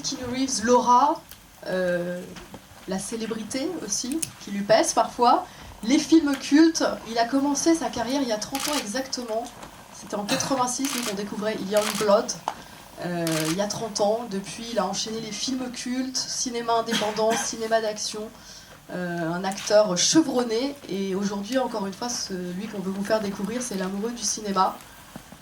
Keanu Reeves l'aura, la célébrité aussi, qui lui pèse parfois. Les films cultes, il a commencé sa carrière il y a 30 ans exactement. C'était en 86 qu'on découvrait Young Blood. Il y a 30 ans. Depuis, il a enchaîné les films cultes, cinéma indépendant, cinéma d'action. Un acteur chevronné. Et aujourd'hui, encore une fois, celui qu'on veut vous faire découvrir, c'est l'amoureux du cinéma.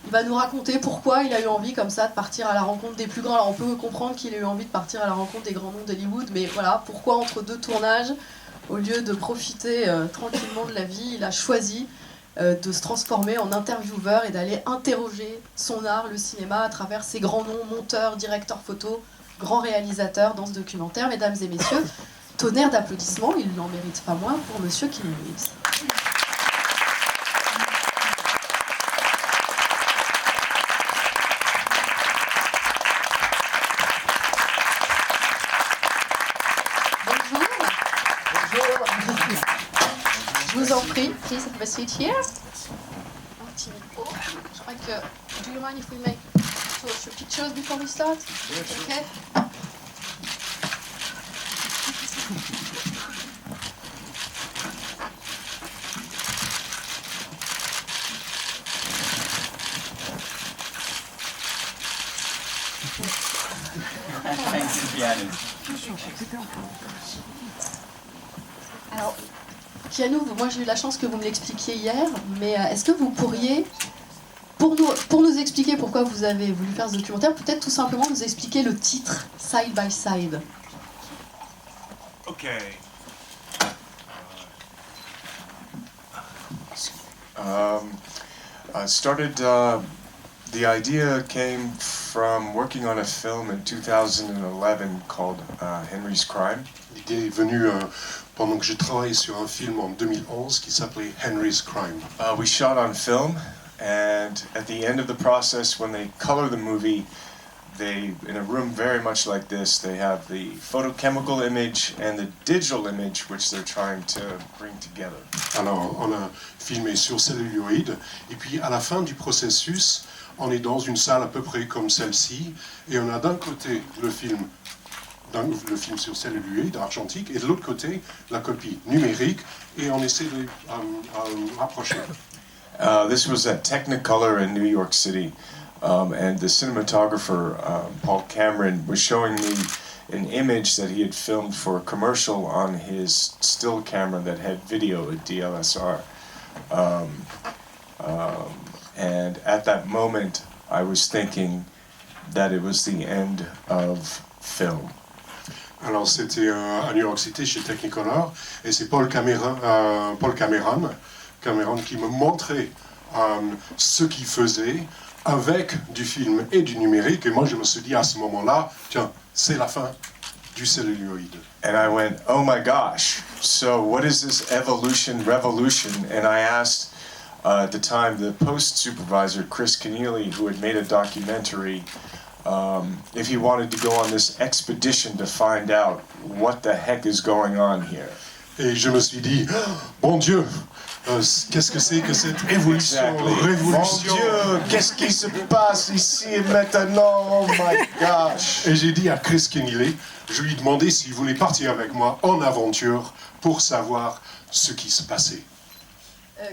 Il va nous raconter pourquoi il a eu envie comme ça de partir à la rencontre des plus grands. Alors on peut comprendre qu'il a eu envie de partir à la rencontre des grands noms d'Hollywood, mais voilà, pourquoi entre deux tournages, au lieu de profiter tranquillement de la vie, il a choisi de se transformer en intervieweur et d'aller interroger son art, le cinéma, à travers ses grands noms, monteurs, directeurs photo, grands réalisateurs dans ce documentaire. Mesdames et messieurs, tonnerre d'applaudissements, il n'en mérite pas moins pour Monsieur Keanu Reeves. Je vous en prie, please have a seat here. Un petit micro. Je crois que. Do you mind if we make two pictures before we start? Okay. Alors, Keanu, moi j'ai eu la chance que vous me l'expliquiez hier, mais est-ce que vous pourriez, pour nous expliquer pourquoi vous avez voulu faire ce documentaire, peut-être tout simplement nous expliquer le titre Side by Side? Okay. I started. The idea came from working on a film in 2011 called Henry's Crime. L'idée est venue pendant que j'ai travaillé sur un film en 2011 qui s'appelait Henry's Crime. We shot on film, and at the end of the process, when they color the movie, they, in a room very much like this, they have the photochemical image and the digital image, which they're trying to bring together. Alors, on a filmé sur celluloïd, et puis à la fin du processus, on est dans une salle à peu près comme celle-ci, et on a d'un côté le film sur celluloïd argentique, et de l'autre côté la copie numérique, et on essaie de rapprocher. This was at Technicolor in New York City, and the cinematographer, Paul Cameron, was showing me an image that he had filmed for a commercial on his still camera that had video, a DLSR. And at that moment, I was thinking that it was the end of film. Alors c'était à New York City chez Technicolor, et c'est Paul Cameron qui me montrait ce qu'il faisait avec du film et du numérique, et moi je me suis dit à ce moment-là, tiens, c'est la fin du celluloïd. And I went, oh my gosh, so what is this revolution? And I asked at the time the post supervisor, Chris Kenneally, who had made a documentary, if he wanted to go on this expedition to find out what the heck is going on here. Et je me suis dit, bon Dieu, qu'est-ce que c'est que cette évolution, révolution? Mon Dieu, qu'est-ce qui se passe ici et maintenant? Oh my gosh. Et j'ai dit à Chris Kenneally, je lui ai demandé s'il voulait partir avec moi en aventure pour savoir ce qui se passait.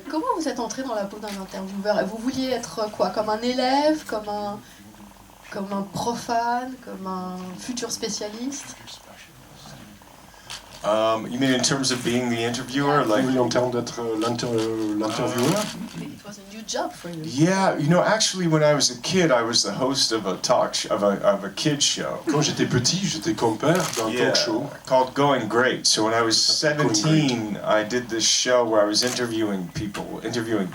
Comment vous êtes entré dans la peau d'un intervieweur? Vous vouliez être quoi? Comme un élève, comme un profane, comme un futur spécialiste? You mean in terms of being the interviewer? Like, Oui, en termes d'être l'intervieweur. It was a new job for you. Yeah, you know, actually, when I was a kid, I was the host of a of a kids show. Quand j'étais petit, j'étais compère d'un talk show called Going Great. So when I was 17, I did this show where I was interviewing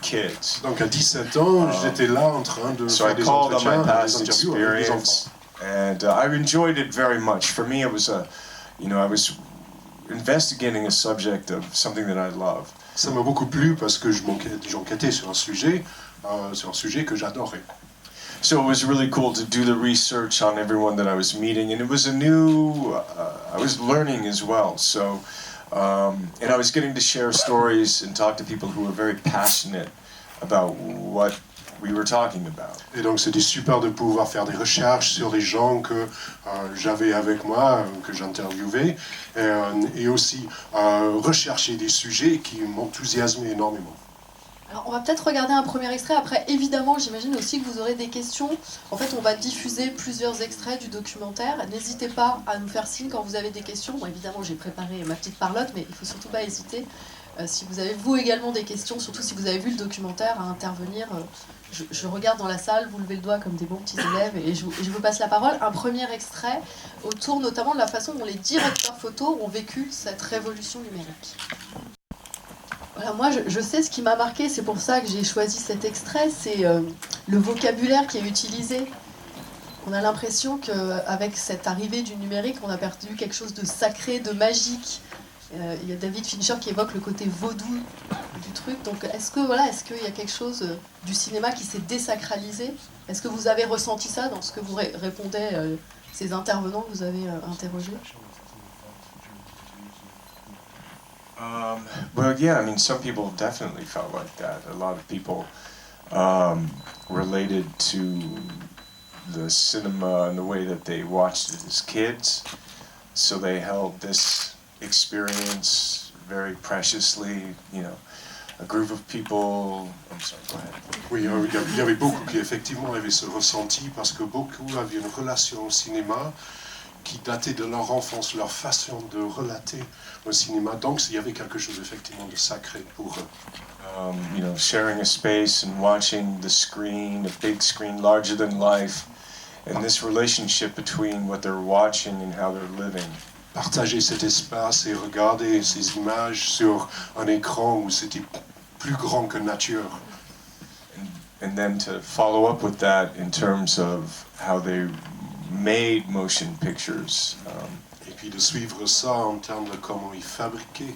kids. Donc à 17 ans, j'étais là en train de So I faire des called on my entretiens, past des interviews avec des enfants. experience, and I enjoyed it very much. For me, it was I was investigating a subject of something that I love. Ça m'a beaucoup plu parce que j'enquêtais sur un sujet que j'adorais. So it was really cool to do the research on everyone that I was meeting, and it was I was learning as well. So, and I was getting to share stories and talk to people who were very passionate about what we were talking about. Et donc c'était super de pouvoir faire des recherches sur les gens que j'avais avec moi, que j'interviewais, et aussi rechercher des sujets qui m'enthousiasmaient énormément. Alors, on va peut-être regarder un premier extrait. Après, évidemment, j'imagine aussi que vous aurez des questions. En fait, on va diffuser plusieurs extraits du documentaire. N'hésitez pas à nous faire signe quand vous avez des questions. Bon, évidemment, j'ai préparé ma petite parlotte, mais il ne faut surtout pas hésiter. Si vous avez, vous également, des questions, surtout si vous avez vu le documentaire, à intervenir. Je regarde dans la salle, vous levez le doigt comme des bons petits élèves, et je vous passe la parole. Un premier extrait autour notamment de la façon dont les directeurs photos ont vécu cette révolution numérique. Voilà, moi je sais ce qui m'a marqué, c'est pour ça que j'ai choisi cet extrait, c'est le vocabulaire qui est utilisé. On a l'impression qu'avec cette arrivée du numérique, on a perdu quelque chose de sacré, de magique. Il y a David Fincher qui évoque le côté vaudou du truc. Donc est-ce qu'il y a quelque chose du cinéma qui s'est désacralisé? Est-ce que vous avez ressenti ça dans ce que vous répondez ces intervenants que vous avez interrogés? Well, yeah, I mean, some people definitely felt like that. A lot of people related to the cinema and the way that they watched it as kids. So they held this experience very preciously, you know, a group of people... I'm sorry, go ahead. Oui, il y avait beaucoup qui effectivement avaient ce ressenti parce que beaucoup avaient une relation au cinéma qui datait de leur enfance, leur façon de relater au cinéma. Donc il y avait quelque chose effectivement de sacré pour eux. You know, sharing a space and watching the screen, a big screen larger than life, and this relationship between what they're watching and how they're living. Partager cet espace et regarder ces images sur un écran où c'était plus grand que nature. And then to follow up with that in terms of how they made motion pictures. Et puis de suivre ça en termes de comment ils fabriquaient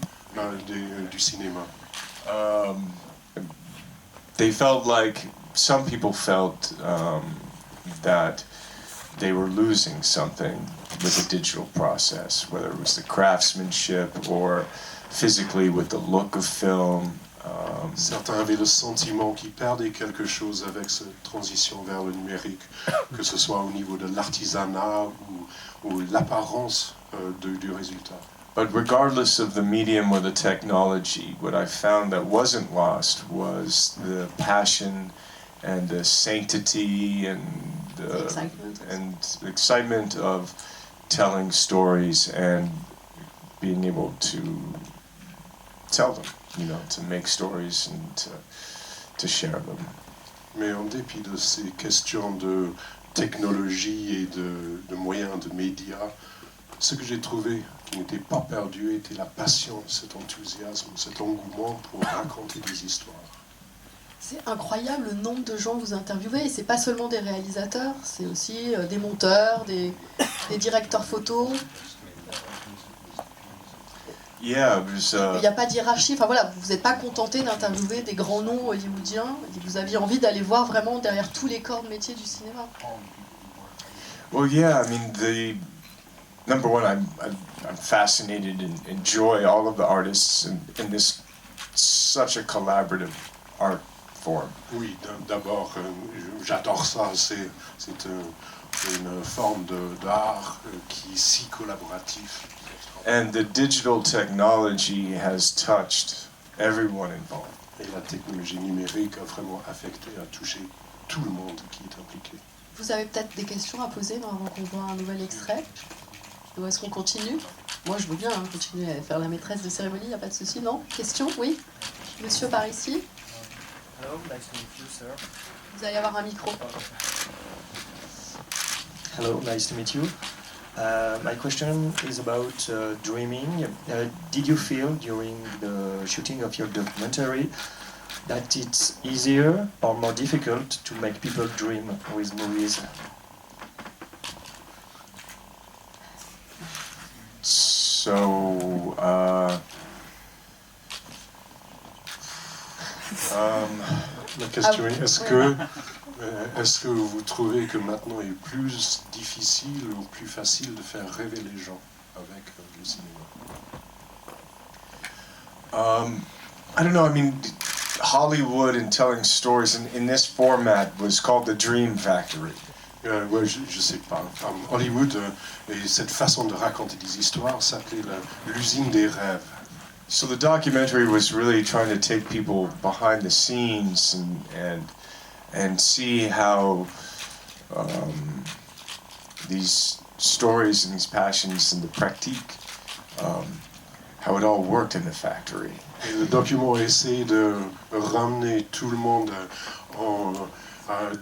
du cinéma. They felt like, some people felt that they were losing something with the digital process, whether it was the craftsmanship or physically with the look of film. Certains avaient le sentiment qu'ils perdaient quelque chose avec cette transition vers le numérique, que ce soit au niveau de l'artisanat ou l'apparence du résultat. But regardless of the medium or the technology, what I found that wasn't lost was the passion and the sanctity and the excitement of telling stories and being able to tell them, you know, to make stories and to share them. Mais en dépit de ces questions de technologie et de moyens de médias, ce que j'ai trouvé qui n'était pas perdu était la passion, cet enthousiasme, cet engouement pour raconter des histoires. C'est incroyable le nombre de gens que vous interviewez, et c'est pas seulement des réalisateurs, c'est aussi des monteurs, des directeurs photos. Yeah, il n'y a pas d'hierarchie, enfin voilà, vous n'êtes pas contenté d'interviewer des grands noms hollywoodiens, et vous aviez envie d'aller voir vraiment derrière tous les corps de métier du cinéma. Well, yeah, I mean, number one, I'm fascinated and enjoy all of the artists in this such a collaborative art form. Oui, d'abord, j'adore ça. C'est une forme d'art qui est si collaboratif. And the digital technology has touched everyone involved. Et la technologie numérique a vraiment affecté, a touché tout le monde qui est impliqué. Vous avez peut-être des questions à poser avant qu'on voit un nouvel extrait? Ou est-ce qu'on continue? Moi, je veux bien continuer à faire la maîtresse de cérémonie, il n'y a pas de souci, non? Question? Oui? Monsieur par ici? Hello, nice to meet you, sir. Vous allez avoir un micro. Hello, nice to meet you. My question is about dreaming. Did you feel during the shooting of your documentary that it's easier or more difficult to make people dream with movies? So, La question est, est-ce que vous trouvez que maintenant il est plus difficile ou plus facile de faire rêver les gens avec le cinéma? I don't know, I mean, Hollywood and telling stories in this format was called the Dream Factory. Ouais, je sais pas. Hollywood et cette façon de raconter des histoires s'appelait l'usine des rêves. So the documentary was really trying to take people behind the scenes and see how these stories and these passions and the pratique, how it all worked in the factory. Et le document essaie de ramener tout le monde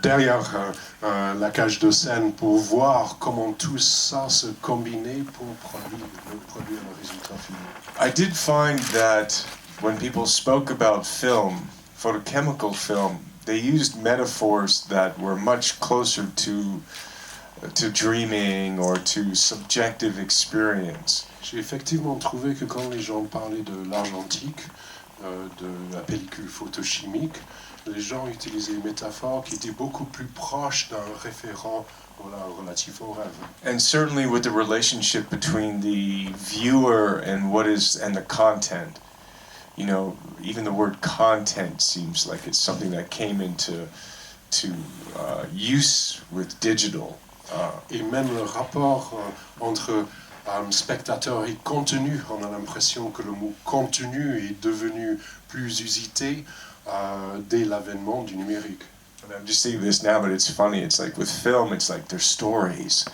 derrière la cage de scène pour voir comment tout ça se combinait pour produire le résultat final. I did find that when people spoke about film, photochemical film, they used metaphors that were much closer to dreaming or to subjective experience. J'ai effectivement trouvé que quand les gens parlaient de l'argentique, de la pellicule photochimique, les gens utilisaient une métaphore qui était beaucoup plus proche d'un référent relatif au rêve. And certainly with the relationship between the viewer and the content. You know, even the word content seems like it's something that came into use with digital. Et même le rapport entre spectateur et contenu, on a l'impression que le mot contenu est devenu plus usité dès l'avènement du numérique. And I'm just thinking this now, but it's funny. It's like with film, it's like there's stories,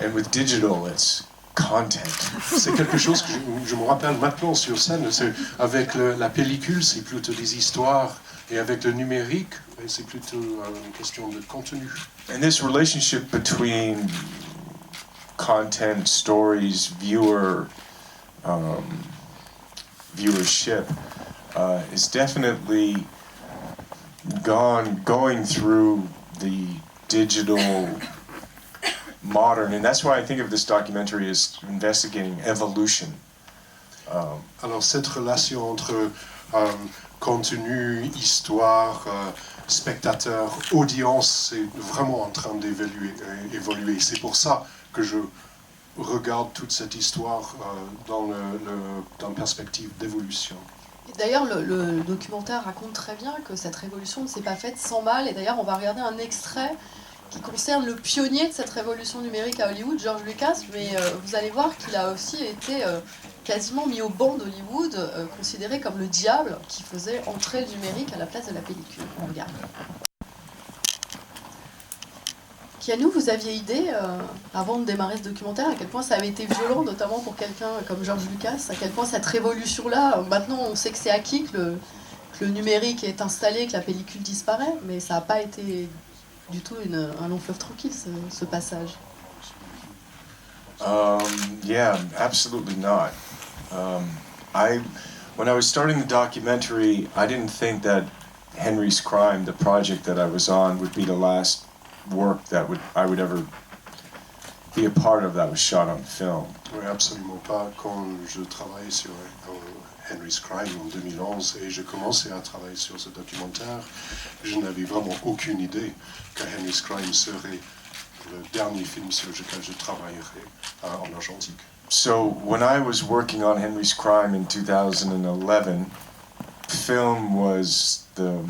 and with digital, it's content. C'est quelque chose que je me rappelle maintenant sur scène. Avec la pellicule, c'est plutôt des histoires, et avec le numérique, c'est plutôt une question de contenu. And this relationship between content, stories, viewership is definitely going through the digital modern, and that's why I think of this documentary as investigating evolution. Alors cette relation entre contenu, histoire, spectateur, audience, c'est vraiment en train d'évoluer. C'est pour ça que je regarde toute cette histoire dans une perspective d'évolution. D'ailleurs, le documentaire raconte très bien que cette révolution ne s'est pas faite sans mal. Et d'ailleurs, on va regarder un extrait qui concerne le pionnier de cette révolution numérique à Hollywood, George Lucas. Mais vous allez voir qu'il a aussi été quasiment mis au banc d'Hollywood, considéré comme le diable qui faisait entrer le numérique à la place de la pellicule. On regarde. Keanu, vous aviez idée, avant de démarrer ce documentaire, à quel point ça avait été violent, notamment pour quelqu'un comme George Lucas, à quel point cette révolution-là, maintenant on sait que c'est acquis, que le numérique est installé, que la pellicule disparaît, mais ça n'a pas été du tout un long fleuve tranquille, ce passage. Yeah, absolutely not. When I was starting the documentary, I didn't think that Henry's Crime, the project that I was on, would be the last work that I would ever be a part of that was shot on film. Oui, absolument pas. Quand je travaillais sur Henry's Crime en 2011 et je commençais à travailler sur ce documentaire, je n'avais vraiment aucune idée que Henry's Crime serait le dernier film sur lequel je travaillerais en argentique. So when I was working on Henry's Crime in 2011, film was the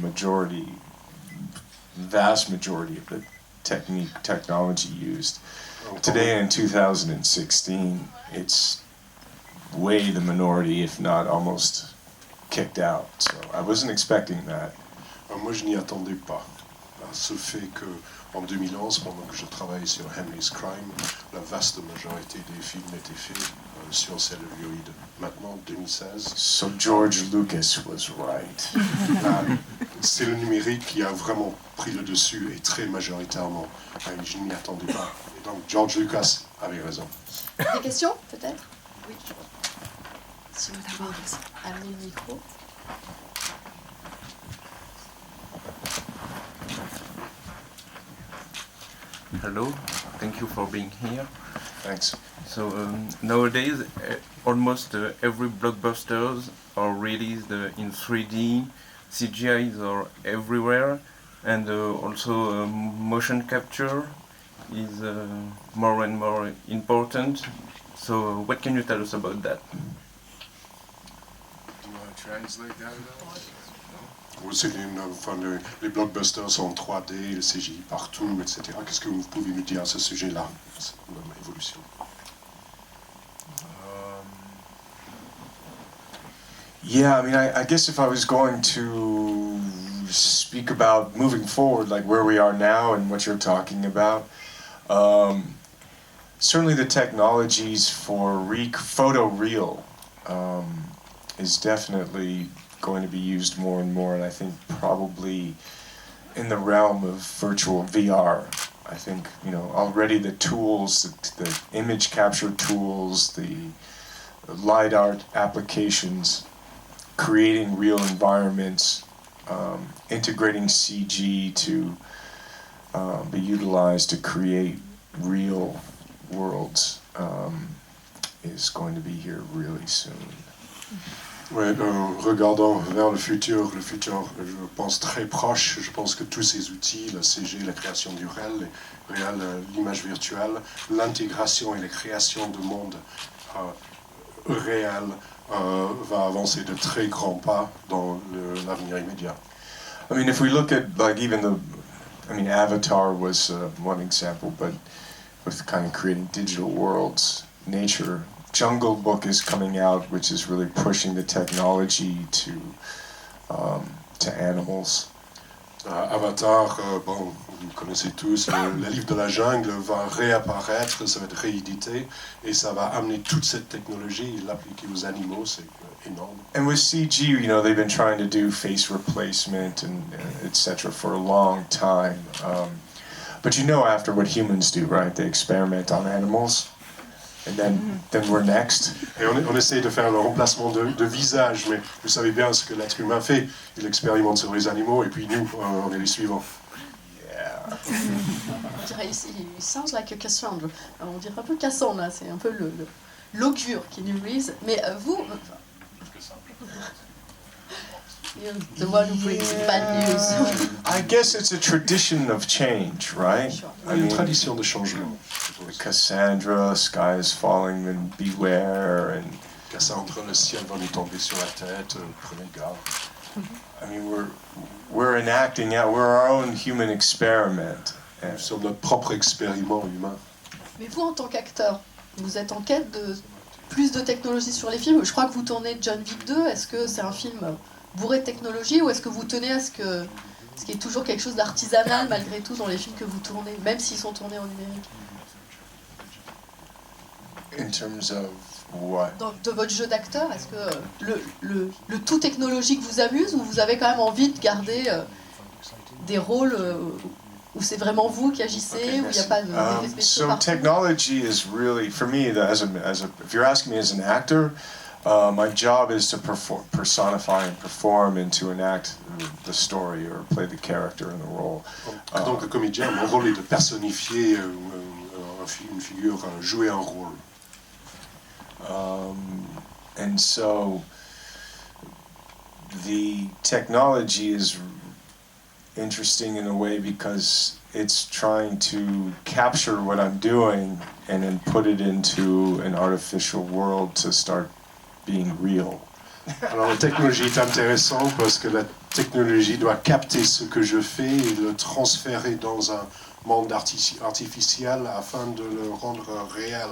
vast majority of the technology used. Today in 2016, it's way the minority, if not almost kicked out. So I wasn't expecting that. Moi, je n'y attendais pas. Ce fait que en 2011, pendant que je travaillais sur Henry's Crime, la vaste majorité des films étaient faits sur celluloïde. Maintenant, 2016. So George Lucas was right. C'est le numérique qui a vraiment pris le dessus et très majoritairement. Je n'y attendais pas. Et donc George Lucas avait raison. Des questions, peut-être? Oui, je crois. Si vous pouvez amener le micro. Hello, thank you for being here. Thanks. So nowadays, almost every blockbusters are released in 3D. CGIs are everywhere, and also motion capture is more and more important. So what can you tell us about that? translate that at all? Ou c'est les blockbusters en 3D, le CGI partout, etc. Qu'est-ce que vous pouvez nous dire à ce sujet-là, l'évolution? Yeah, I mean, I guess if I was going to speak about moving forward, like where we are now and what you're talking about, certainly the technologies for photoreal is definitely going to be used more and more, and I think probably in the realm of virtual VR. I think, you know, already the tools, the image capture tools, the light art applications, creating real environments, integrating CG to be utilized to create real worlds is going to be here really soon. Ouais, regardant vers le futur, je pense très proche. Je pense que tous ces outils, la CG, la création du réel, l'image virtuelle, l'intégration et la création de mondes réels va avancer de très grands pas dans l'avenir immédiat. I mean, if we look at like even Avatar was one example, but with kind of creating digital worlds, nature. Jungle Book is coming out, which is really pushing the technology to animals. Avatar, bon, vous connaissez tous, le livre de la jungle va réapparaître, ça va être réédité, et ça va amener toute cette technologie et l'appliquer aux animaux, c'est énorme. And with CG, you know, they've been trying to do face replacement and etc. for a long time. But you know, after what humans do, right? They experiment on animals. And then we're next. Et on essaye de faire le remplacement de visage, mais vous savez bien ce que l'être humain fait. Il expérimente sur les animaux, et puis nous, on est les suivants. Yeah. On dirait, il sounds like a Cassandra. On dirait un peu Cassandre, là, c'est un peu l'augure Keanu Reeves. Mais vous... You're the one who brings bad news. I guess it's a tradition of change, right? Sure. I Une mean, tradition de changement. Cassandra, sky is falling, and beware, and Cassandre, le ciel va nous tomber sur la tête, prenez garde. I mean, we're enacting out. We're our own human experiment. Nous sommes notre propre expériment humain. Mais vous, en tant qu'acteur, vous êtes en quête de plus de technologie sur les films. Je crois que vous tournez John Wick 2. Est-ce que c'est un film bourré de technologie ou est-ce que vous tenez à ce qu'il y ait toujours quelque chose d'artisanal malgré tout dans les films que vous tournez, même s'ils sont tournés en numérique? In terms of what? De votre jeu d'acteur, est-ce que le tout technologique vous amuse ou vous avez quand même envie de garder des rôles où c'est vraiment vous qui agissez, où il n'y a pas d'effets spéciaux So partout? technology is really, for me, if you're asking me as an actor, my job is to personify and perform and to enact the story or play the character in the role. En tant que comédien, mon rôle est de personnifier une figure, jouer un rôle. And so the technology is interesting in a way because it's trying to capture what I'm doing and then put it into an artificial world to start being real. Alors la technologie est intéressante parce que la technologie doit capter ce que je fais et le transférer dans un monde artificiel afin de le rendre réel.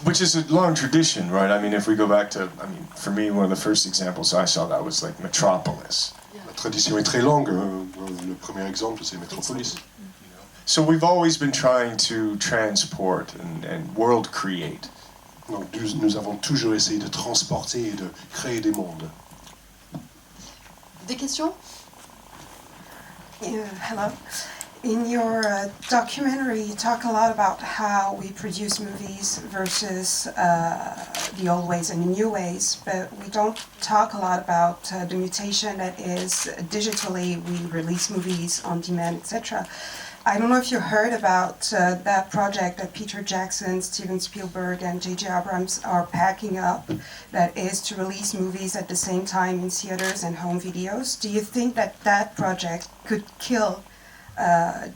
Which is a long tradition, right? I mean, if we go back to, for me, one of the first examples I saw that was like Metropolis. La tradition est très longue. Le premier exemple, c'est Metropolis. So we've always been trying to transport and world create. Donc nous avons toujours essayé de transporter et de créer des mondes. Des questions? Hello. In your documentary, you talk a lot about how we produce movies versus the old ways and the new ways, but we don't talk a lot about the mutation that is digitally we release movies on demand, etc. I don't know if you heard about that project that Peter Jackson, Steven Spielberg, and J.J. Abrams are packing up, that is to release movies at the same time in theaters and home videos. Do you think that that project could kill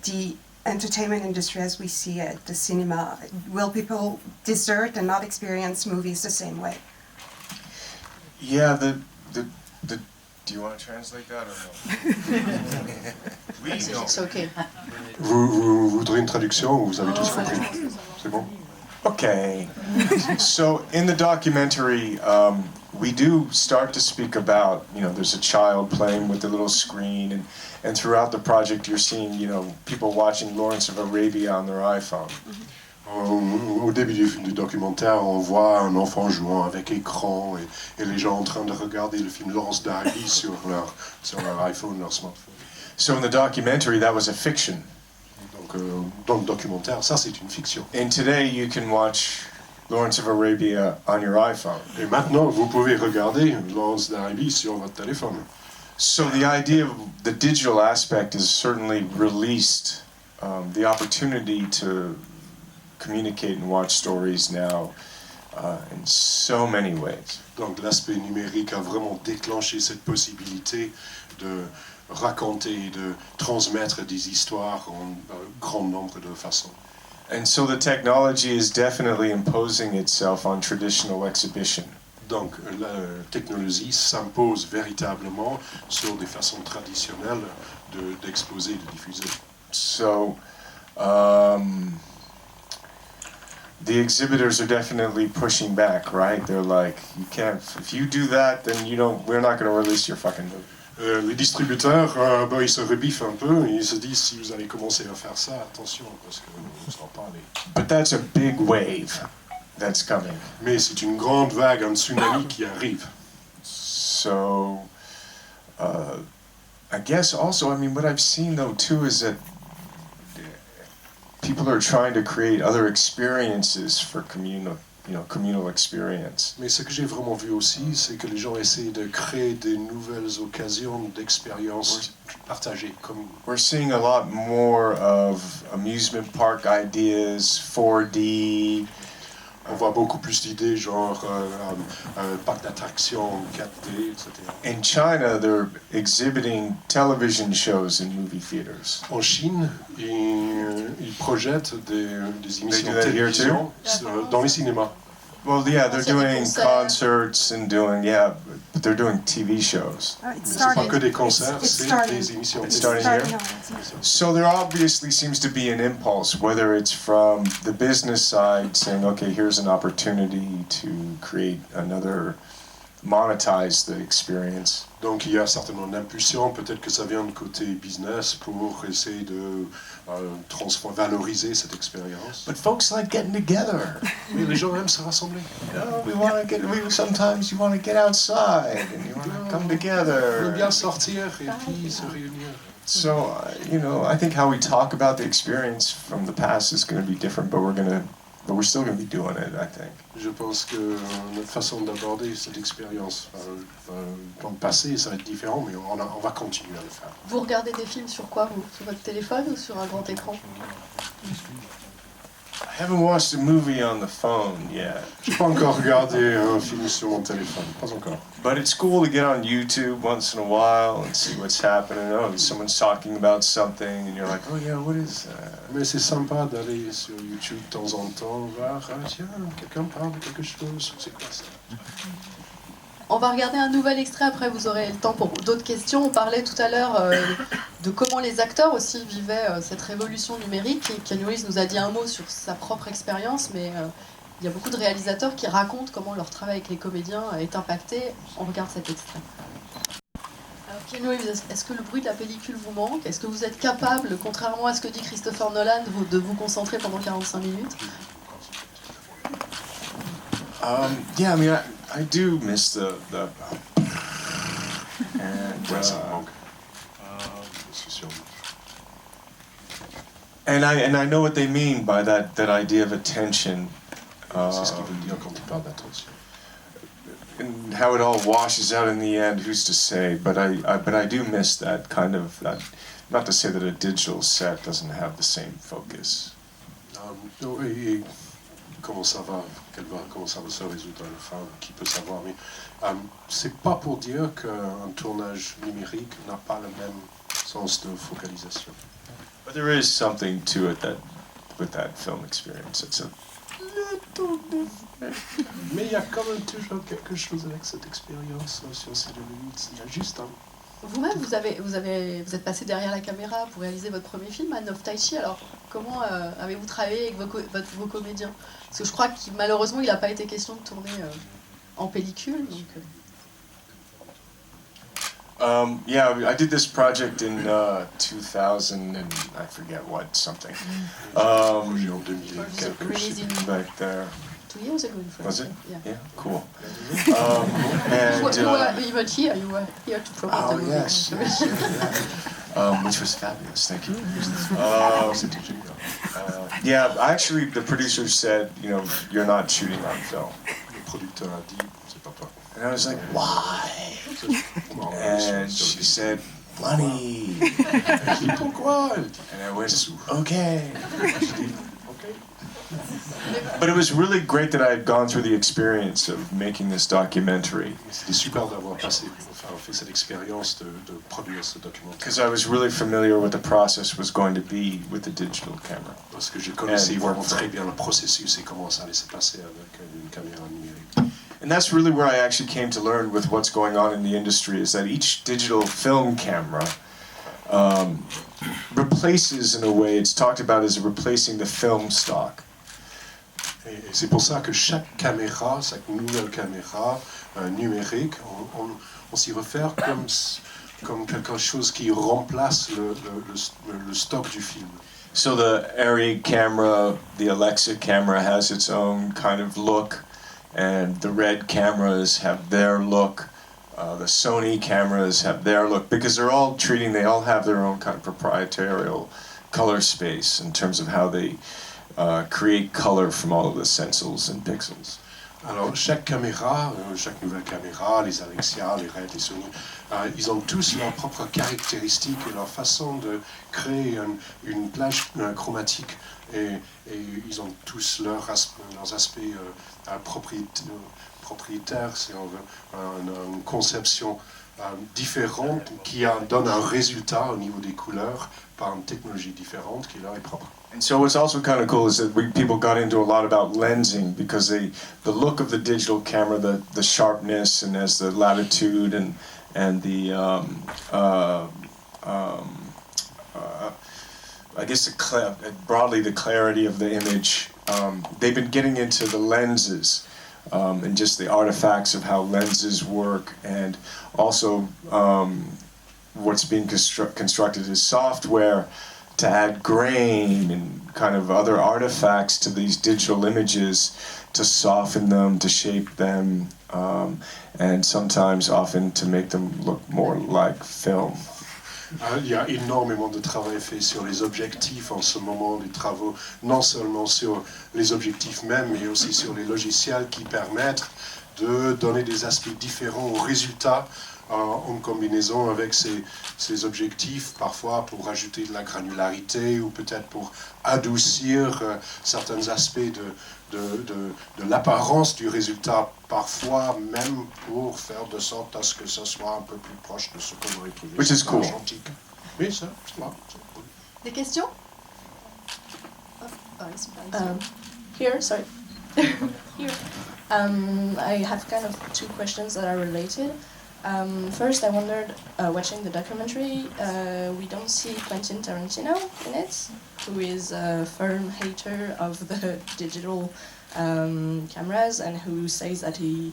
the entertainment industry as we see it, the cinema? Will people desert and not experience movies the same way? Yeah, Do you want to translate that or no? Oui, no. It's okay. Vous voudrez une traduction ou vous avez tous compris? C'est bon? Okay. So in the documentary, we do start to speak about, there's a child playing with the little screen, and throughout the project you're seeing, people watching Lawrence of Arabia on their iPhone. Au début du documentaire, on voit un enfant jouant avec écran et les gens en train de regarder le film Lawrence d'Arabie sur leur iPhone, leur smartphone. So in the documentary, that was a fiction. Donc dans le documentaire, ça c'est une fiction. And today you can watch Lawrence of Arabia on your iPhone. Et maintenant, vous pouvez regarder Lawrence d'Arabie sur votre téléphone. So the idea of the digital aspect has certainly released the opportunity to communicate and watch stories now in so many ways. Donc l'aspect numérique a vraiment déclenché cette possibilité de raconter et de transmettre des histoires en grand nombre de façons. And so the technology is definitely imposing itself on traditional exhibition. Donc la technologie s'impose véritablement sur des façons traditionnelles d'exposer, de diffuser. So the exhibitors are definitely pushing back, right? They're like, you can't, if you do that, then we're not going to release your fucking movie. Les distributeurs, ils se rebiffent un peu, ils se disent si vous allez commencer à faire ça, attention, parce que vous ne serez pas allé. But that's a big wave that's coming. Mais c'est une grande vague, un tsunami qui arrive. So, I guess also, what I've seen though too is that people are trying to create other experiences for communal experience. Mais ce que j'ai vraiment vu aussi, c'est que les gens essaient de créer des nouvelles occasions d'expériences partagées, communes. We're seeing a lot more of amusement park ideas, 4D. On voit beaucoup plus d'idées, genre parc d'attractions, 4D, etc. In China, they're exhibiting television shows in movie theaters. En Chine, ils projettent des émissions de that here télévision dans les cinémas. Well, yeah, they're doing concerts and but they're doing TV shows. It's C'est pas starting. que des concerts, It's c'est starting. des émissions. It's starting here? now, it's- So there obviously seems to be an impulse, whether it's from the business side saying, okay, here's an opportunity to create another, monetize the experience. Donc il y a certainement une impulsion, peut-être que ça vient de côté business pour essayer de valoriser cette expérience. But folks like getting together. Mais les gens aiment se rassembler. Sometimes you want to get outside and you want to come Ils aiment together. bien sortir et puis se réunir. So, I think how we talk about the experience from the past is going to be different, but we're still going to be doing it, I think. Je pense que notre façon d'aborder cette expérience dans le passé, ça va être différent, mais on va continuer à le faire. Vous regardez des films sur quoi, vous? Sur votre téléphone ou sur un grand écran? I haven't watched a movie on the phone yet. Je n'ai pas encore regardé un film sur mon téléphone, pas encore. But it's cool to get on YouTube once in a while and see what's happening. Oh, someone's talking about something and you're like, oh yeah, what is that? Mais c'est sympa d'aller sur YouTube de temps en temps, voir, tiens, quelqu'un parle de quelque chose, c'est quoi ça? On va regarder un nouvel extrait, après vous aurez le temps pour d'autres questions. On parlait tout à l'heure de comment les acteurs aussi vivaient cette révolution numérique. Et Keanu Reeves nous a dit un mot sur sa propre expérience, mais il y a beaucoup de réalisateurs qui racontent comment leur travail avec les comédiens est impacté. On regarde cet extrait. Alors Keanu Reeves, est-ce que le bruit de la pellicule vous manque? Est-ce que vous êtes capable, contrairement à ce que dit Christopher Nolan, de vous concentrer pendant 45 minutes? Yeah, I do miss the and Ouais, ça me manque. C'est sûr. and I know what they mean by that idea of attention. C'est ce qu'ils veulent dire quand ils parlent d'attention. And how it all washes out in the end, who's to say? But I do miss that kind of that. Not to say that a digital set doesn't have the same focus. Et comment ça va se résoudre à la fin, qui peut savoir. Mais c'est pas pour dire qu'un tournage numérique n'a pas le même sens de focalisation. But there is something to it with that film experience. It's a tout défait. Mais il y a quand même toujours quelque chose avec cette expérience sur celluloïd. Il y a juste un... Vous-même, vous êtes passé derrière la caméra pour réaliser votre premier film, Man of Tai Chi. Alors, comment avez-vous travaillé avec vos comédiens? Parce que je crois que malheureusement, il n'a pas été question de tourner en pellicule. Donc, Yeah, I did this project in 2000 and I forget what, something. projet en 2000. Releasing Back there. 2 years ago in France. Was it? Yeah. Yeah, cool. You And, were even here. You were here to promote the oh movie. yes, yes, yeah. Which was fabulous. Thank you. Yeah, actually, the producer said, you know, you're not shooting on film. Le producteur a dit, c'est pas toi. And I was like, why? And she said, money. Pourquoi? And I went, okay. But it was really great that I had gone through the experience of making this documentary. C'était super d'avoir fait cette expérience de produire ce documentaire. Because I was really familiar with the process was going to be with the digital camera. Parce que je connaissais vraiment très bien le processus et comment ça allait se passer avec une caméra numérique. And that's really where I actually came to learn with what's going on in the industry is that each digital film camera replaces, in a way, it's talked about as replacing the film stock. Et c'est pour ça que chaque caméra, chaque nouvelle caméra numérique, on s'y réfère comme quelque chose qui remplace le stock du film. So the Arri camera, the Alexa camera has its own kind of look, and the Red cameras have their look. The Sony cameras have their look, because they all have their own kind of proprietary color space in terms of how they create color from all of the stencils and pixels. Alors chaque caméra, chaque nouvelle caméra, les Alexa, les Red, les Sony, ils ont tous leurs propres caractéristiques et leur façon de créer une plage chromatique. Et ils ont tous leurs aspects propriétaires, si on veut, une conception différente qui donne un résultat au niveau des couleurs par une technologie différente qui leur est propre. And so what's also kind of cool is that people got into a lot about lensing, because the look of the digital camera, the sharpness, and as the latitude and the I guess broadly the clarity of the image. They've been getting into the lenses and just the artifacts of how lenses work, and also what's being constructed is software to add grain and kind of other artifacts to these digital images, to soften them, to shape them, and sometimes often to make them look more like film. Il y a énormément de travail fait sur les objectifs en ce moment, des travaux non seulement sur les objectifs mêmes, mais aussi sur les logiciels qui permettent de donner des aspects différents au résultat en combinaison avec ces objectifs, parfois pour ajouter de la granularité ou peut-être pour adoucir certains aspects de l'apparence du résultat, parfois même pour faire de sorte à ce que ce soit un peu plus proche de ce qu'on aurait trouvé. Which is cool. Argentique. Oui, ça va. Des questions? Here, sorry. Here. I have kind of two questions that are related. First, I wondered, watching the documentary, we don't see Quentin Tarantino in it, who is a firm hater of the digital cameras and who says that he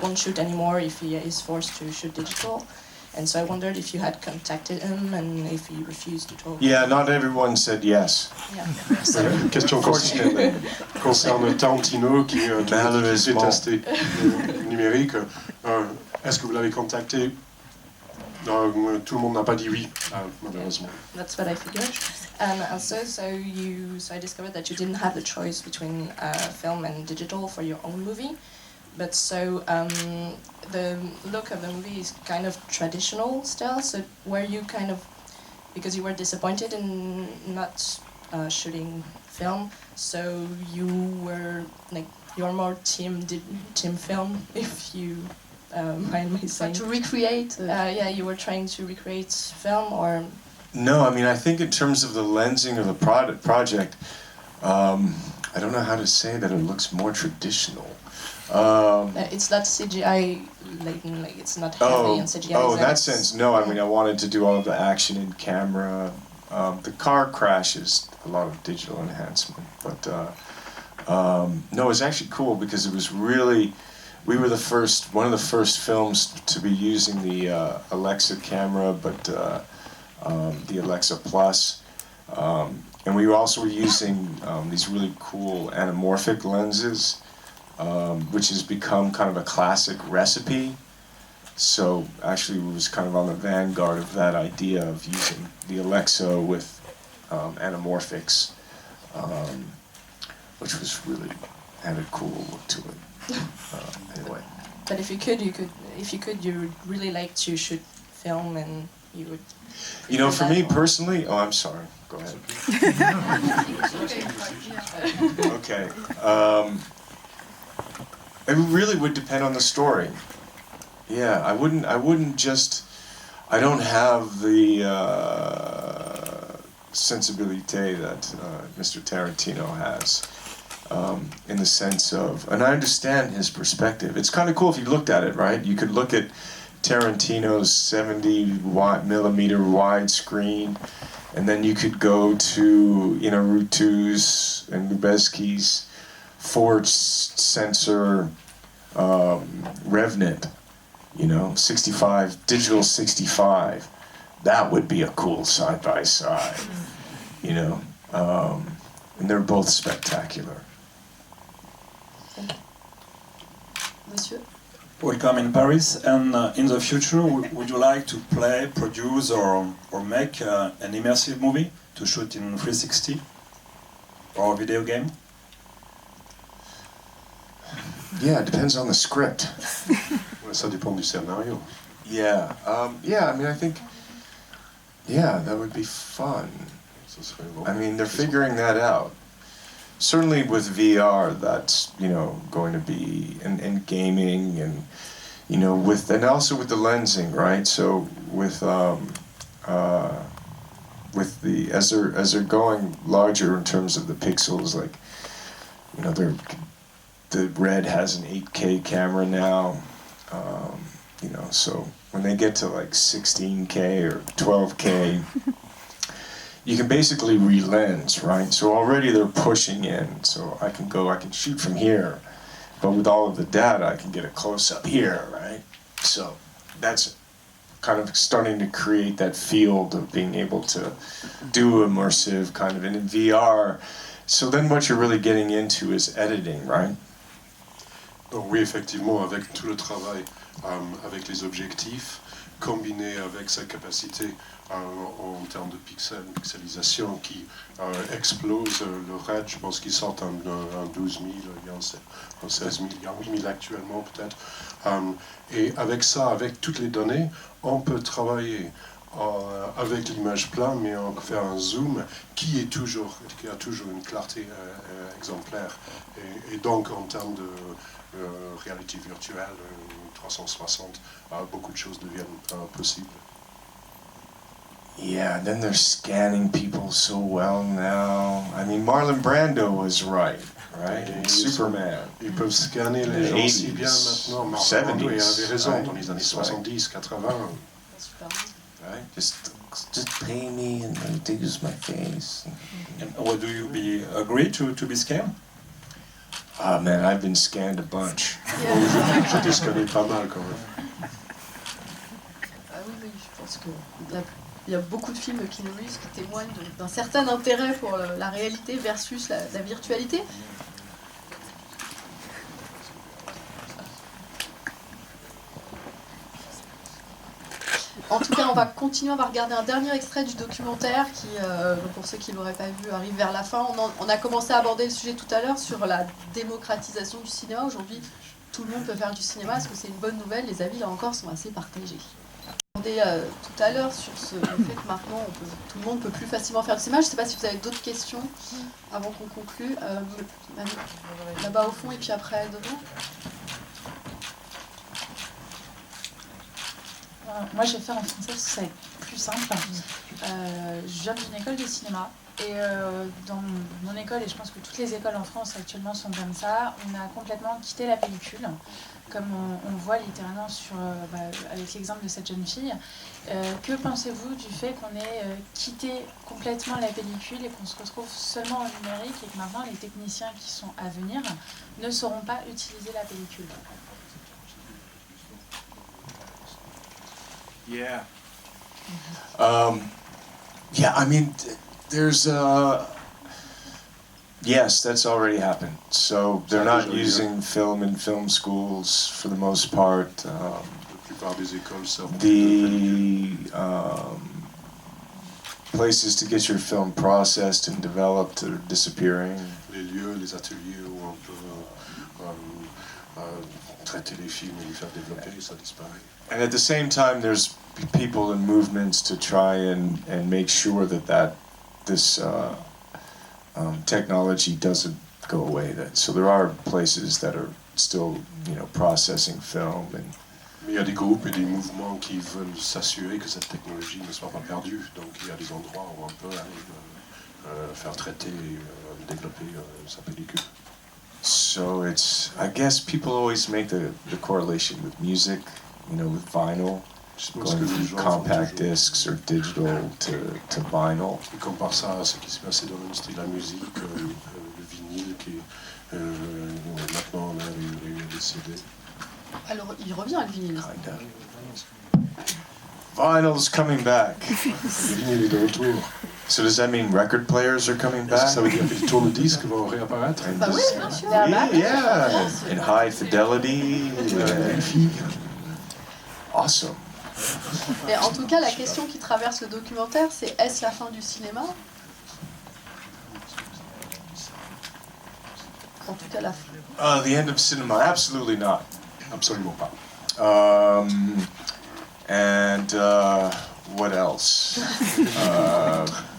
won't shoot anymore if he is forced to shoot digital. And so I wondered if you had contacted him and if he refused to talk. Yeah, not everyone said yes. Yeah. Une question concerne Tarantino qui détestait le numérique. Est-ce que vous l'avez contacté? Tout le monde n'a pas dit oui, malheureusement. That's what I figured. And also, so I discovered that you didn't have the choice between film and digital for your own movie. But so the look of the movie is kind of traditional still. So were you kind of, because you were disappointed in not shooting film, so you were like, you're more team film, if you mind me saying. To recreate? Yeah, you were trying to recreate film, or? No, I mean, I think in terms of the lensing of the project, I don't know how to say that it looks more traditional. It's not CGI laden, like it's not heavy in CGI. Oh, in that sense, no. I mean, I wanted to do all of the action in camera. The car crash is a lot of digital enhancement, but no, it's actually cool because it was really, we were one of the first films to be using the Alexa camera, but the Alexa Plus, and we also were using these really cool anamorphic lenses, which has become kind of a classic recipe. So actually it was kind of on the vanguard of that idea of using the Alexa with anamorphics, which was really, had a cool look to it. Anyway. But if you could, you would really like to shoot film, and you would. You know, for me personally, oh, I'm sorry. Go ahead. Okay. It really would depend on the story. Yeah, I wouldn't just. I don't have the sensibilité that Mr. Tarantino has, in the sense of, and I understand his perspective. It's kind of cool if you looked at it, right? You could look at Tarantino's 70mm widescreen, and then you could go to Inarritu's and Lubezki's forged sensor Revenant, 65, digital 65. That would be a cool side-by-side, and they're both spectacular. Monsieur? Welcome in Paris, and in the future, would you like to play, produce, or make an immersive movie to shoot in 360, or a video game? Yeah, it depends on the script. Ça dépend du scénario. Yeah, I mean, I think, that would be fun. I mean, they're figuring that out. Certainly with VR, that's, going to be, and gaming, and, and also with the lensing, right? So with the, as they're going larger in terms of the pixels, like, the Red has an 8K camera now, so when they get to like 16K or 12K, you can basically re-lens, right? So already they're pushing in, so I can shoot from here, but with all of the data, I can get a close-up here, right? So that's kind of starting to create that field of being able to do immersive kind of, and in VR, so then what you're really getting into is editing, right? Donc oui, effectivement, avec tout le travail, avec les objectifs, combiné avec sa capacité en termes de pixelisation qui explose le RED, je pense qu'il sort un 12 000, il y a un 16 000, il y a 8 000 actuellement peut-être. Et avec ça, avec toutes les données, on peut travailler avec l'image plane, mais on faire un zoom qui a toujours une clarté exemplaire. Et donc en termes de réalité virtuelle, 360, beaucoup de choses deviennent possibles. Yeah, and then they're scanning people so well now. I mean, Marlon Brando was right? Superman. Ils peuvent scanner les gens si bien maintenant. Marlon Brando avait raison dans les années 70, 80. Right? Just pay me and they use my face. And would you be agree to be scanned? Ah man, I've been scanned a bunch. Je te scanne pas mal quand même. Oui, je pense qu'il y a beaucoup de films de Keanu Reeves qui témoignent d'un certain intérêt pour la réalité versus la virtualité. En tout cas, on va continuer, on va regarder un dernier extrait du documentaire qui, pour ceux qui ne l'auraient pas vu, arrive vers la fin. On a commencé à aborder le sujet tout à l'heure sur la démocratisation du cinéma. Aujourd'hui, tout le monde peut faire du cinéma. Est-ce que c'est une bonne nouvelle? Les avis, là encore, sont assez partagés. On a demandé tout à l'heure sur le fait que maintenant, tout le monde peut plus facilement faire du cinéma. Je ne sais pas si vous avez d'autres questions avant qu'on conclue. Là-bas au fond et puis après devant. Moi, je vais faire en français parce que ça va être plus simple. Je viens d'une école de cinéma Et dans mon école, et je pense que toutes les écoles en France actuellement sont comme ça, on a complètement quitté la pellicule, comme on le voit littéralement avec l'exemple de cette jeune fille. Que pensez-vous du fait qu'on ait quitté complètement la pellicule et qu'on se retrouve seulement en numérique et que maintenant les techniciens qui sont à venir ne sauront pas utiliser la pellicule? Yeah. Yeah, I mean, there's yes, that's already happened. So they're not using film in film schools for the most part. The places to get your film processed and developed are disappearing. Les lieux, les ateliers où on peut traiter les films et les faire développer, ça disparaît. And at the same time, there's people and movements to try and make sure that this technology doesn't go away. So there are places that are still, processing film. Mais il y a des groupes et des mouvements qui veulent s'assurer que cette technologie ne soit pas perdue. Donc il y a des endroits où on peut aller faire traiter et développer sa pellicule. So I guess people always make the correlation with music, with vinyl, going from compact discs or digital to vinyl. Ils comparent ça à ce qui se passait dans l'industrie de la musique, le vinyle qui maintenant on a les CD. Alors, il revient le vinyle. Vinyl's coming back. Le vinyle est de retour. So does that mean record players are coming Est-ce que back? ça veut dire que les tourne-disques vont réapparaître? Bah oui, bien sûr. Yeah, in high fidelity. Awesome. Et en tout cas, la question qui traverse le documentaire, c'est est-ce la fin du cinéma? En tout cas, la fin. The end of cinema? Absolutely not. Absolument pas. What else?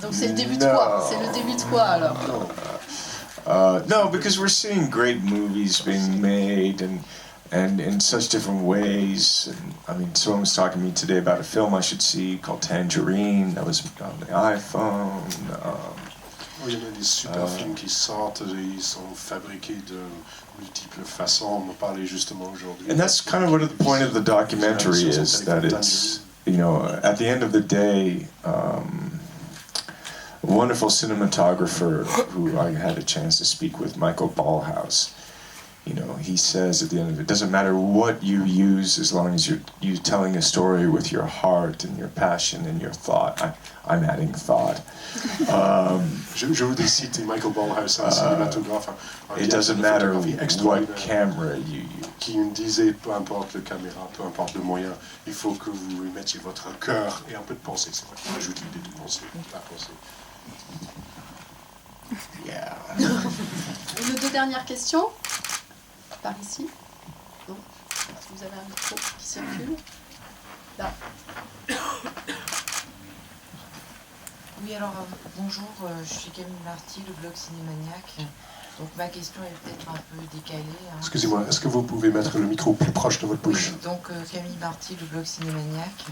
Donc c'est le début de quoi? C'est le début de quoi alors? No, because we're seeing great movies being made and in such different ways. And I mean, someone was talking to me today about a film I should see called Tangerine that was on the iPhone. Il y en a des super films qui sortent, ils sont fabriqués de multiples façons. On en parlait justement aujourd'hui. And that's kind of what the point of the documentary is, that it's, at the end of the day, a wonderful cinematographer who I had a chance to speak with, Michael Ballhaus, he says at the end of it, doesn't matter what you use as long as you're telling a story with your heart and your passion and your thought. I'm adding thought. Je voudrais citer Michael Ballhaus, un cinématographe. It doesn't matter what camera you use. Qui me disait, peu importe le caméra, peu importe le moyen, il faut que vous mettiez votre cœur et un peu de pensée. C'est moi qui rajoute l'idée de penser, la pensée. Yeah. Une ou deux dernières questions? Par ici? Non? Est-ce que vous avez un micro qui circule? Là. Oui, alors bonjour, je suis Camille Marty, le blog Cinémaniac. Donc ma question est peut-être un peu décalée. Excusez-moi, est-ce que vous pouvez mettre le micro plus proche de votre bouche? Oui, donc Camille Marty, le blog Cinémaniac.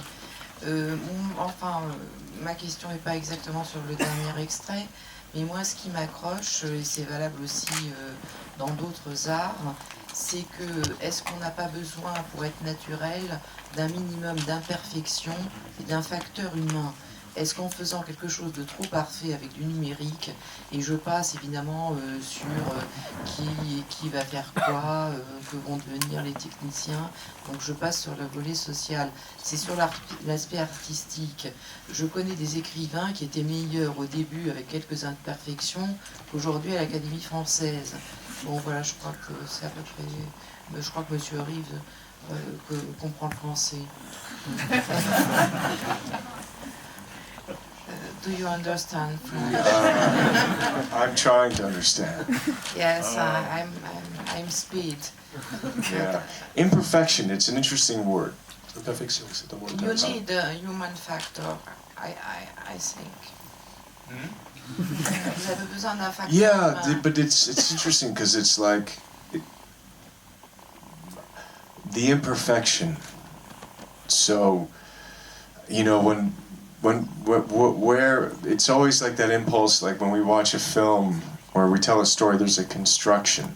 Ma question n'est pas exactement sur le dernier extrait, mais moi ce qui m'accroche, et c'est valable aussi dans d'autres arts, c'est que est-ce qu'on n'a pas besoin, pour être naturel, d'un minimum d'imperfection et d'un facteur humain? Est-ce qu'en faisant quelque chose de trop parfait avec du numérique, et je passe évidemment sur qui va faire quoi, que vont devenir les techniciens, donc je passe sur le volet social, c'est sur l'aspect artistique. Je connais des écrivains qui étaient meilleurs au début avec quelques imperfections qu'aujourd'hui à l'Académie française. Bon voilà, je crois que c'est à peu près... Je crois que M. Reeves comprend le français. Do you understand? I'm trying to understand. Yes, I'm speed. Yeah. Imperfection, it's an interesting word. Imperfection, c'est un mot You intéressant. need a human factor, I think. Vous avez besoin d'un facteur Yeah, humain. but it's interesting because it's like the imperfection. So, when where it's always like that impulse, like when we watch a film or we tell a story, there's a construction.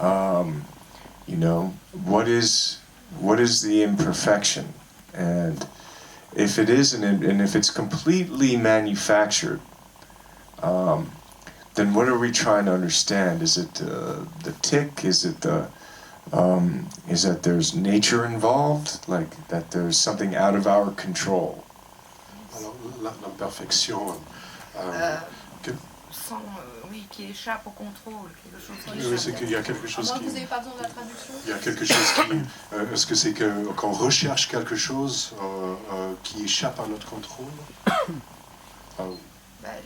You know, what is the imperfection? And if it isn't, and if it's completely manufactured, then what are we trying to understand? Is it the tick? Is it is that there's nature involved? Like that there's something out of our control? Alors, l'imperfection. Oui, qui échappe au contrôle, quelque chose qui Oui, c'est qu'il y a quelque chose qui. Vous n'avez pas besoin de la traduction? Il y a quelque chose qui. Est-ce que c'est qu'on recherche quelque chose qui échappe à notre contrôle?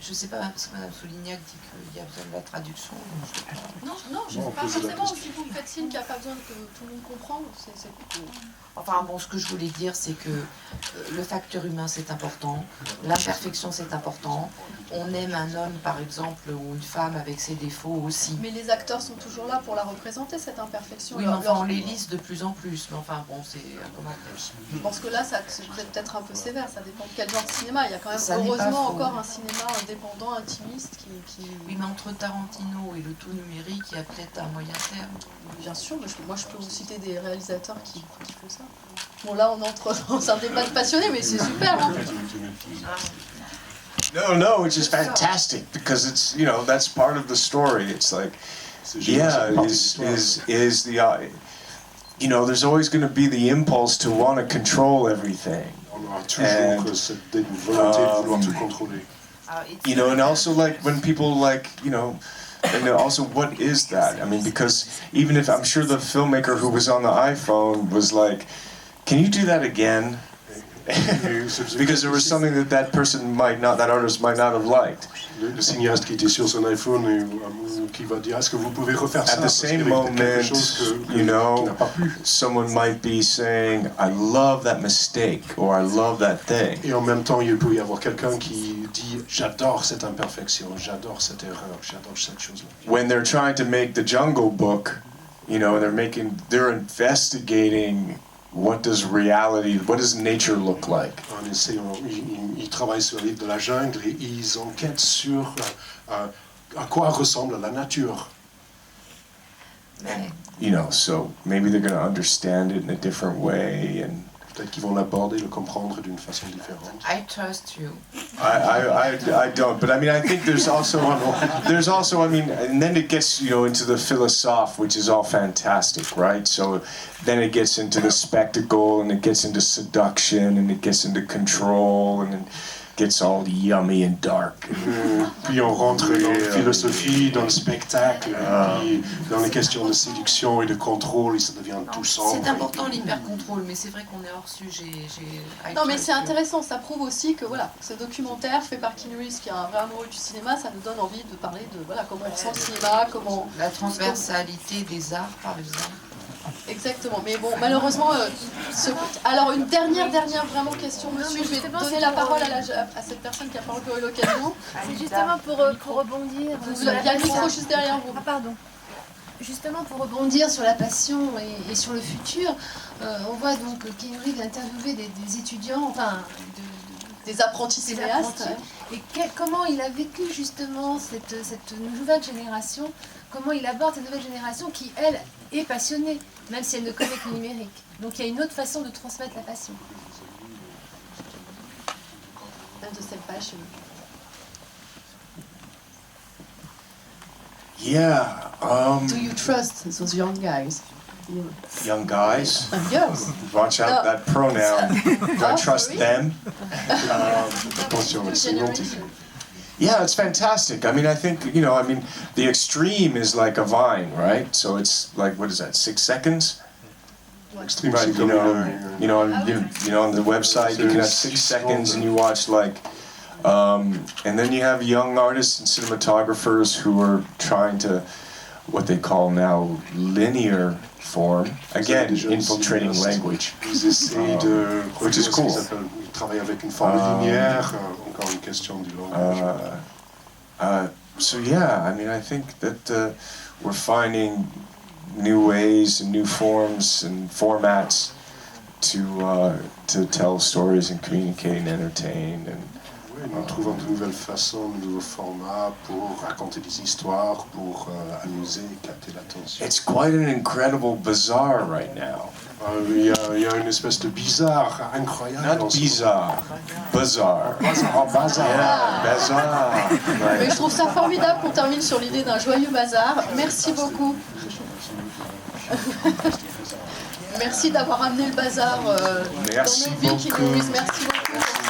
Je ne sais pas, parce que Mme Soulignac dit qu'il y a besoin de la traduction. Non, je ne sais pas forcément. Si vous me faites signe qu'il n'y a pas besoin que tout le monde comprenne, c'est plutôt... Enfin bon, ce que je voulais dire, c'est que le facteur humain, c'est important. L'imperfection, c'est important. On aime un homme, par exemple, ou une femme avec ses défauts aussi. Mais les acteurs sont toujours là pour la représenter, cette imperfection. Oui, mais enfin, on les liste de plus en plus. Mais enfin, bon, c'est un commentaire. Je pense que là, c'est peut-être un peu sévère. Ça dépend de quel genre de cinéma. Il y a quand même, Ça heureusement, encore un cinéma indépendant, intimiste, qui... Oui, mais entre Tarantino et le tout numérique, il y a peut-être un moyen terme. Bien sûr, mais moi, je peux vous citer des réalisateurs qui font ça. Bon, là, on entre dans un débat de passionnés, mais c'est super, hein. No, which is fantastic because it's, you know, that's part of the story. It's like, yeah, is the, you know, there's always going to be the impulse to want to control everything. You know, and also like when people like, you know, and also what is that? I mean, because even if I'm sure the filmmaker who was on the iPhone was like, can you do that again? Because there was something that person might not, that artist might not have liked. Le cinéaste qui était sur son iPhone et qui va dire, est-ce que vous pouvez refaire ça? At the same moment, you know, someone might be saying, I love that mistake, or I love that thing. Et en même temps, il peut y avoir quelqu'un qui dit, j'adore cette imperfection, j'adore cette erreur, j'adore cette chose-là. When they're trying to make the Jungle Book, you know, they're investigating what does nature look like? Ils travaillent sur le livre de la jungle et ils enquêtent sur à quoi ressemble la nature. You know, so maybe they're going to understand it in a different way, and peut-être qu'ils vont l'aborder, le comprendre d'une façon différente. I trust you. I don't, but I mean, I think there's also, I mean, and then it gets, you know, into the philosophe, which is all fantastic, right? So then it gets into the spectacle, and it gets into seduction, and it gets into control, and it gets all yummy and dark. Puis on rentre dans la philosophie, dans le spectacle, puis dans les questions de séduction et de contrôle, et ça devient tout sombre. C'est important l'hyper-contrôle, mais c'est vrai qu'on est hors sujet. Non, mais c'est intéressant, ça prouve aussi que voilà, ce documentaire fait par Keanu Reeves, qui est un vrai amoureux du cinéma, ça nous donne envie de parler de voilà, comment on ressent le cinéma, comment... La transversalité des arts, par exemple. Exactement, mais bon, malheureusement, alors une dernière vraiment question, monsieur, je vais donner la parole à cette personne qui n'a pas encore eu l'occasion. C'est justement pour rebondir. Il y a le micro juste derrière vous. Ah, pardon. Justement pour rebondir sur la passion et sur le futur, on voit donc Keanu Reeves interviewer des étudiants, enfin des apprentis cinéastes. Et comment il a vécu justement cette nouvelle génération, comment il aborde cette nouvelle génération qui, elle, est passionnée, même si elle ne connaît que le numérique. Donc il y a une autre façon de transmettre la passion. Yeah. Do you trust those young guys? Young guys? Yes. Watch out that pronoun. Do I trust them? Yeah, it's fantastic. I mean, I think, you know, I mean, the extreme is like a vine, right? So it's like, what is that, 6 seconds? Extreme, right, you know, on the website you can have 6 seconds and you watch like, and then you have young artists and cinematographers who are trying to, what they call now, linear form, again, infiltrating language, which is cool. Ils travaillent avec une forme linéaire, encore une question du langage. So yeah, I mean, I think that we're finding new ways and new forms and formats to tell stories and communicate and entertain. And Oui, nous trouvons de nouvelles façons, de nouveaux formats pour raconter des histoires, pour amuser et capter l'attention. it's quite an incredible bazaar right now. Il y a une espèce de bizarre incroyable. Not bizarre, bazaar. Bazar. Yeah, bazaar. Mais Right. je trouve ça formidable qu'on termine sur l'idée d'un joyeux bazar. Merci beaucoup. Merci d'avoir amené le bazar dans Merci nos vies, Keanu beaucoup. Reeves. Merci beaucoup.